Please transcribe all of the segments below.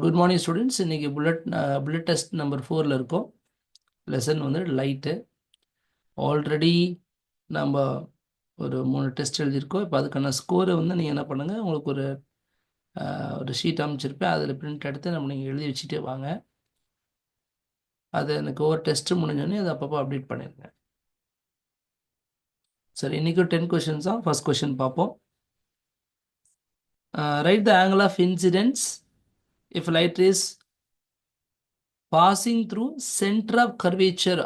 Good morning students. இன்னைக்கு bullet test number 4ல் இருக்கோம். Lesson வந்து லைட்டு. ஆல்ரெடி நம்ம ஒரு 3 டெஸ்ட் எழுதியிருக்கோம். இப்போ அதுக்கான ஸ்கோரை வந்து நீங்கள் என்ன பண்ணுங்கள், உங்களுக்கு ஒரு ஷீட் அமைச்சிருப்பேன், அதில் பிரிண்ட் எடுத்து நீங்கள் எழுதி வச்சுட்டே வாங்க. அது எனக்கு ஒவ்வொரு டெஸ்ட்டு முடிஞ்சோடனே அதை அப்பப்போ அப்டேட் பண்ணிடுங்க. சரி, இன்றைக்கும் 10 கொஷின்ஸ் தான். ஃபர்ஸ்ட் கொஷின் பார்ப்போம். Write the angle of incidence if light is passing through center of curvature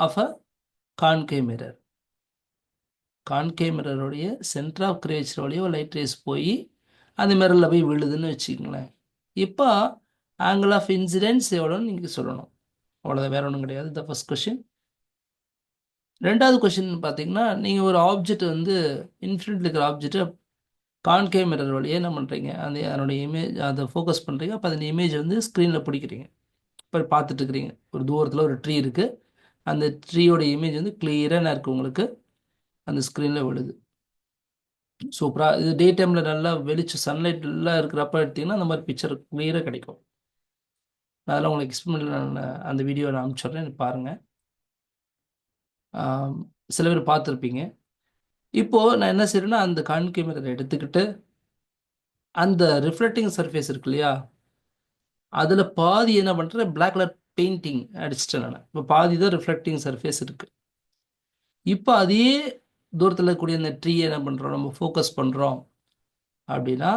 of a concave mirror. Concave மிரருடைய சென்டர் ஆஃப் கிரேச்சர் வழியோ லைட் ரேஸ் போய் அந்த மிரரில் போய் விழுதுன்னு வச்சுக்கங்களேன். இப்போ ஆங்கிள் ஆஃப் இன்சிடென்ஸ் எவ்வளோன்னு நீங்கள் சொல்லணும். அவ்வளோதான், வேற ஒன்றும் கிடையாது. The first question. ரெண்டாவது கொஷின் பார்த்தீங்கன்னா, நீங்கள் ஒரு ஆப்ஜெக்ட் வந்து இன்ஃபினிட்டில் இருக்கிற ஆப்ஜெக்டை கான்கேவ் மிரர் வழியே என்ன பண்ணுறீங்க, அதனுடைய இமேஜ் அதை ஃபோக்கஸ் பண்ணுறீங்க. அப்போ அந்த இமேஜ் வந்து ஸ்க்ரீனில் பிடிக்கிறீங்க. இப்போ பார்த்துட்டு இருக்கிறீங்க, ஒரு தூரத்தில் ஒரு ட்ரீ இருக்குது. அந்த ட்ரீயோட இமேஜ் வந்து கிளியராக என்ன இருக்குது, உங்களுக்கு அந்த ஸ்க்ரீனில் விழுது. சூப்பராக. இது டே டைமில் நல்லா வெளிச்சம் சன்லைட் எல்லாம் இருக்கிறப்ப எடுத்திங்கன்னா அந்த மாதிரி பிக்சர் கிளியராக கிடைக்கும். அதெல்லாம் உங்களுக்கு எக்ஸ்பிரிமெண்ட் நான் அந்த வீடியோ நான் அனுப்பிச்சிட்றேன், பாருங்கள். சில பேர் பார்த்துருப்பீங்க. இப்போது நான் என்ன செய்கிறேன்னா, அந்த கான்கேவ் மிரரை எடுத்துக்கிட்டு அந்த ரிஃப்ளெக்டிங் சர்ஃபேஸ் இருக்கு இல்லையா, அதில் பாதி என்ன பண்ணுறேன், பிளாக் கலர் பெயிண்டிங் அடிச்சிட்டேன் நான். இப்போ பாதி தான் ரிஃப்ளெக்டிங் சர்ஃபேஸ் இருக்குது. இப்போ அதே தூரத்தில் இருக்கக்கூடிய அந்த ட்ரீயை என்ன பண்ணுறோம், நம்ம ஃபோக்கஸ் பண்ணுறோம் அப்படின்னா,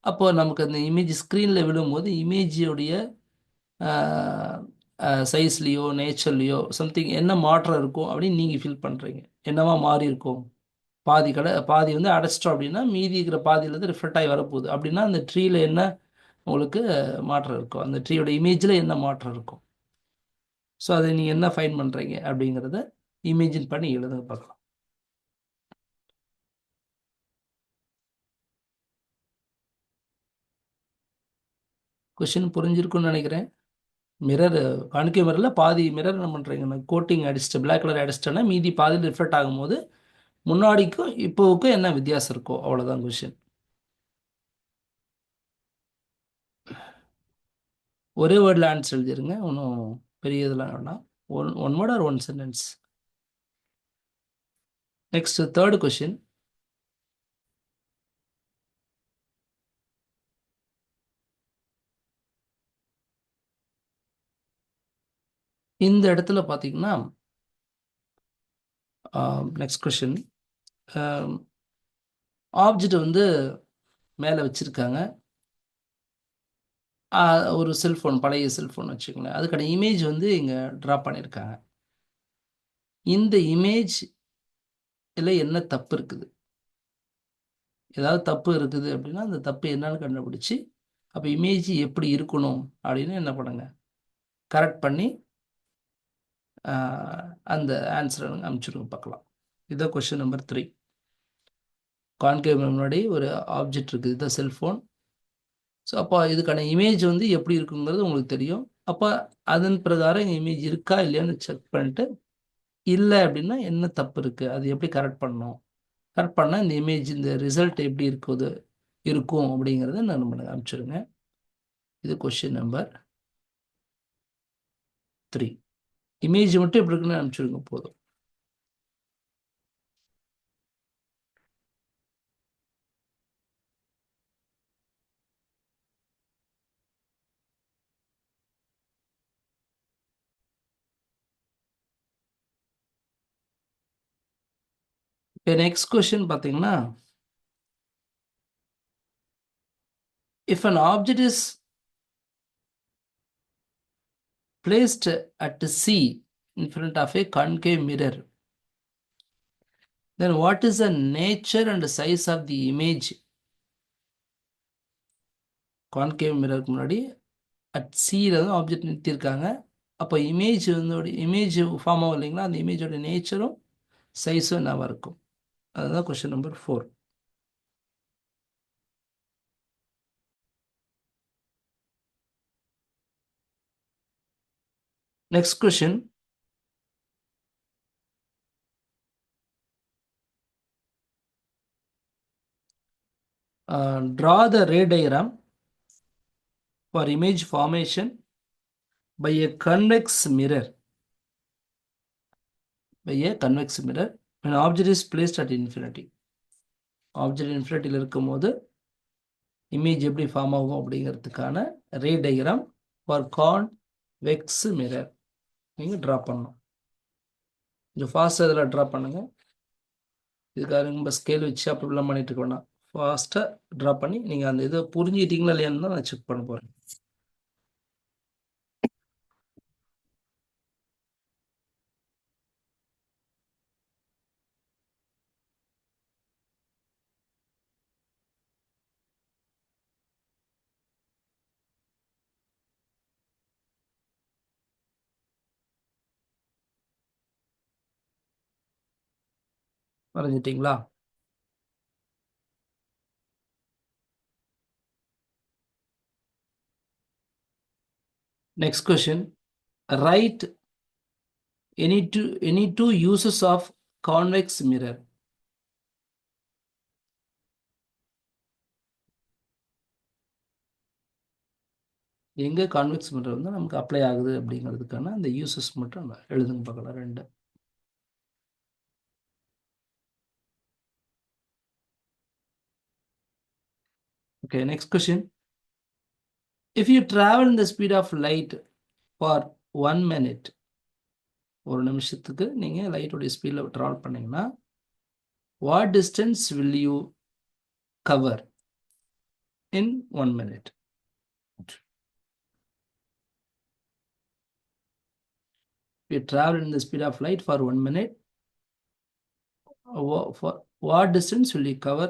அப்போ நமக்கு அந்த இமேஜ் ஸ்க்ரீனில் விழும்போது இமேஜோடைய சைஸ்லேயோ நேச்சர்லேயோ சம்திங் என்ன மாற்றம் இருக்கும் அப்படின்னு நீங்கள் ஃபீல் பண்ணுறீங்க. என்னவா மாறி இருக்கும், பாதி வந்து அடைச்சிட்டோம் அப்படின்னா மீதி இருக்கிற பாதியிலேருந்து ரிஃப்ளெக்ட் ஆகி வரப்போகுது. அப்படின்னா அந்த ட்ரீயில் என்ன உங்களுக்கு மாற்றம் இருக்கும், அந்த ட்ரீயோட இமேஜில் என்ன மாற்றம் இருக்கும். ஸோ அதை நீங்கள் என்ன ஃபைன் பண்ணுறீங்க அப்படிங்கிறத இமேஜின் பண்ணி எழுதுங்க பார்க்கலாம். கொஷின் புரிஞ்சிருக்குன்னு நினைக்கிறேன். மிரர் கான்கேவ் மிரரில் பாதி மிரர் என்ன பண்ணுறீங்கன்னா கோட்டிங் அடிச்சுட்டு பிளாக் கலர் அடிச்சிட்டேன்னா மீதி பாதியில் ரிஃப்ளெக்ட் ஆகும்போது முன்னாடிக்கும் இப்போவுக்கும் என்ன வித்தியாசம் இருக்கோ, அவ்வளோதான் கொஷின். ஒரே வேர்டில் ஆன்சர் எழுதிருங்க, ஒன்றும் பெரிய இதெல்லாம் வேண்டாம். One word or one sentence. Next third question. இந்த இடத்துல பார்த்தீங்கன்னா, நெக்ஸ்ட் கொஷின், ஆப்ஜெக்ட் வந்து மேலே வச்சுருக்காங்க. ஒரு செல்ஃபோன், பழைய செல்ஃபோன் வச்சுக்கோங்களேன். அதுக்கான இமேஜ் வந்து இங்கே ட்ரா பண்ணியிருக்காங்க. இந்த இமேஜ் இல்லை என்ன தப்பு இருக்குது, ஏதாவது தப்பு இருக்குது அப்படின்னா அந்த தப்பு என்னன்னு கண்டுபிடிச்சி அப்போ இமேஜ் எப்படி இருக்கணும் அப்படின்னு என்ன பண்ணுங்க, கரெக்ட் பண்ணி அந்த ஆன்சரை அனுப்பிச்சுடுங்க பார்க்கலாம். இதுதான் கொஷின் நம்பர் 3. கான்கேவ் முன்னாடி ஒரு ஆப்ஜெக்ட் இருக்குது, இதுதான் செல்ஃபோன். ஸோ அப்போ இதுக்கான இமேஜ் வந்து எப்படி இருக்குங்கிறது உங்களுக்கு தெரியும். அப்போ அதன் பிரகாரம் இமேஜ் இருக்கா இல்லையான்னு செக் பண்ணிட்டு, இல்லை அப்படின்னா என்ன தப்பு இருக்குது, அது எப்படி கரெக்ட் பண்ணணும், கரெக்ட் பண்ணால் இந்த இமேஜ் இந்த ரிசல்ட் எப்படி இருக்கும் அப்படிங்கிறத நான் பண்ணுங்க அனுப்பிச்சிடுங்க. இது கொஷின் நம்பர் 3. இமேஜ் மட்டும் எப்படி இருக்குன்னு அனுப்பிச்சிடுங்க போதும். இப்போ நெக்ஸ்ட் கொஷின் பார்த்தீங்கன்னா, if an object is placed at C in front of a concave mirror, then what is the nature and size of the image? Concave மிரருக்கு முன்னாடி அட் சியில் தான் ஆப்ஜெக்ட் நிறுத்தியிருக்காங்க. அப்போ இமேஜ் வந்து இமேஜ் ஃபார்ம் ஆகும் இல்லைங்களா, அந்த இமேஜோட நேச்சரும் சைஸும் என்னவா இருக்கும், அதுதான் question number 4. Next question. Draw the ray diagram for image formation by a convex mirror. By a convex mirror when object is placed at infinity. Object இன்ஃபினிட்டியில் இருக்கும்போது இமேஜ் எப்படி ஃபார்ம் ஆகும் அப்படிங்கிறதுக்கான ray diagram for convex mirror நீங்கள் draw பண்ணணும். கொஞ்சம் ஃபாஸ்ட்டாக இதில் ட்ரா பண்ணுங்கள். இதுக்காக நம்ம ஸ்கேல் வச்சு அப்படிலாம் பண்ணிட்டு இருக்க வேணாம். ஃபாஸ்ட்டாக ட்ரா பண்ணி நீங்கள் அந்த இதை புரிஞ்சுக்கிட்டீங்களா இல்லையான்னு தான் நான் செக் பண்ண போகிறேன். வரைஞ்சிட்டிங்களா? Next question. Write any two uses of convex mirror. எங்கே கான்வெக்ஸ் மிரர் வந்து நமக்கு அப்ளை ஆகுது அப்படிங்கிறதுக்கான அந்த யூசஸ் மட்டும் நம்ம எழுதுங்க பார்க்கலாம். 2. Okay, next question. If you travel the speed of light for 1 minute, ஒரு நிமிஷத்துக்கு நீங்கள் லைட்டோடைய ஸ்பீடில் ட்ராவல் பண்ணீங்கன்னா what distance will you cover in 1 minute? If you travel in the speed of light for 1 minute, for what distance will you cover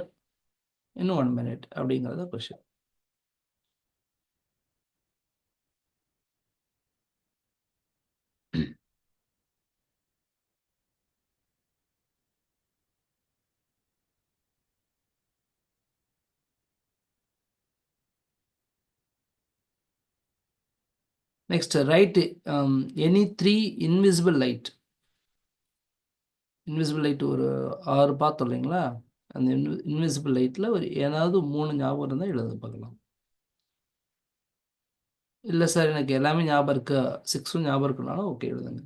in 1 minute? அப்படிங்கிறத question. Next, write any 3 invisible light. Invisible light ஒரு 6 பார்த்தோம் இல்லைங்களா? அந்த invisible லைட்டில் ஒரு ஏதாவது 3 ஞாபகம் இருந்தால் எழுத பார்க்கலாம். இல்லை சார் எனக்கு எல்லாமே ஞாபகம் இருக்கு, 6 ஞாபகம் இருக்குனாலும் ஓகே எழுதுங்க.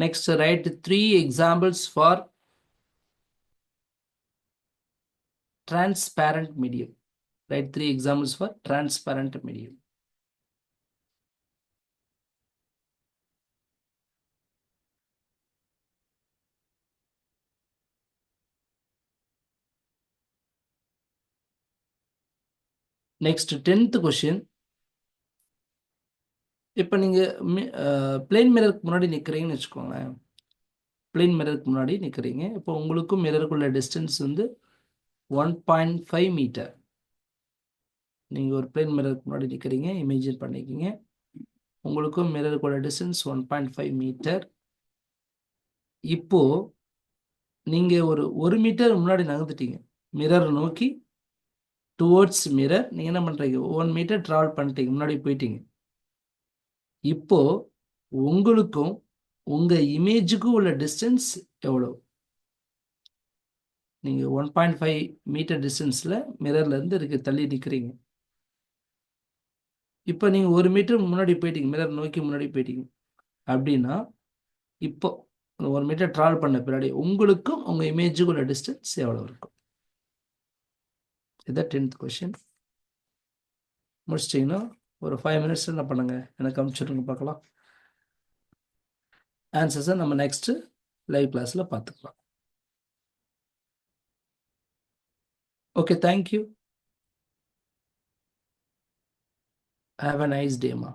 Next, write 3 examples for transparent medium. Write 3 examples for transparent medium. Next, 10th question. இப்போ நீங்கள் பிளேன் மிரருக்கு முன்னாடி நிற்கிறீங்கன்னு வச்சுக்கோங்களேன். பிளேன் மிரருக்கு முன்னாடி நிற்கிறீங்க. இப்போ உங்களுக்கும் மிரருக்குள்ள டிஸ்டன்ஸ் வந்து 1.5 மீட்டர். நீங்கள் ஒரு பிளேன் மிரருக்கு முன்னாடி நிற்கிறீங்க, இமேஜின் பண்ணிக்கிங்க. உங்களுக்கும் மிரருக்குள்ள டிஸ்டன்ஸ் 1.5 மீட்டர். இப்போ நீங்கள் ஒரு 1 மீட்டர் முன்னாடி நகர்ந்துட்டீங்க, மிரர் நோக்கி டுவோர்ட்ஸ் மிரர். நீங்கள் என்ன பண்ணுறீங்க, 1 மீட்டர் ட்ராவல் பண்ணிட்டீங்க, முன்னாடி போயிட்டீங்க. இப்போ உங்களுக்கும் உங்கள் இமேஜுக்கும் உள்ள டிஸ்டன்ஸ் எவ்வளோ? நீங்கள் 1.5 மீட்டர் டிஸ்டன்ஸில் மிரர்லேருந்து தள்ளி நிற்கிறீங்க. இப்போ நீங்கள் 1 மீட்டர் முன்னாடி போயிட்டீங்க, மிரர் நோக்கி முன்னாடி போயிட்டீங்க அப்படின்னா இப்போ 1 மீட்டர் ட்ராவல் பண்ண பின்னாடி உங்களுக்கும் உங்கள் இமேஜுக்கு உள்ள டிஸ்டன்ஸ் எவ்வளோ இருக்கும்? இதுதான் 10th கொஸ்டின். முடிச்சிட்டிங்கன்னா ஒரு 5 மினிட்ஸ் என்ன பண்ணுங்க, எனக்கு அனுப்பிச்சுடுங்க பார்க்கலாம். ஆன்சர்ஸை நம்ம நெக்ஸ்ட்டு லைவ் கிளாஸில் பார்த்துக்கலாம். Okay, thank you. Have a nice day, ma.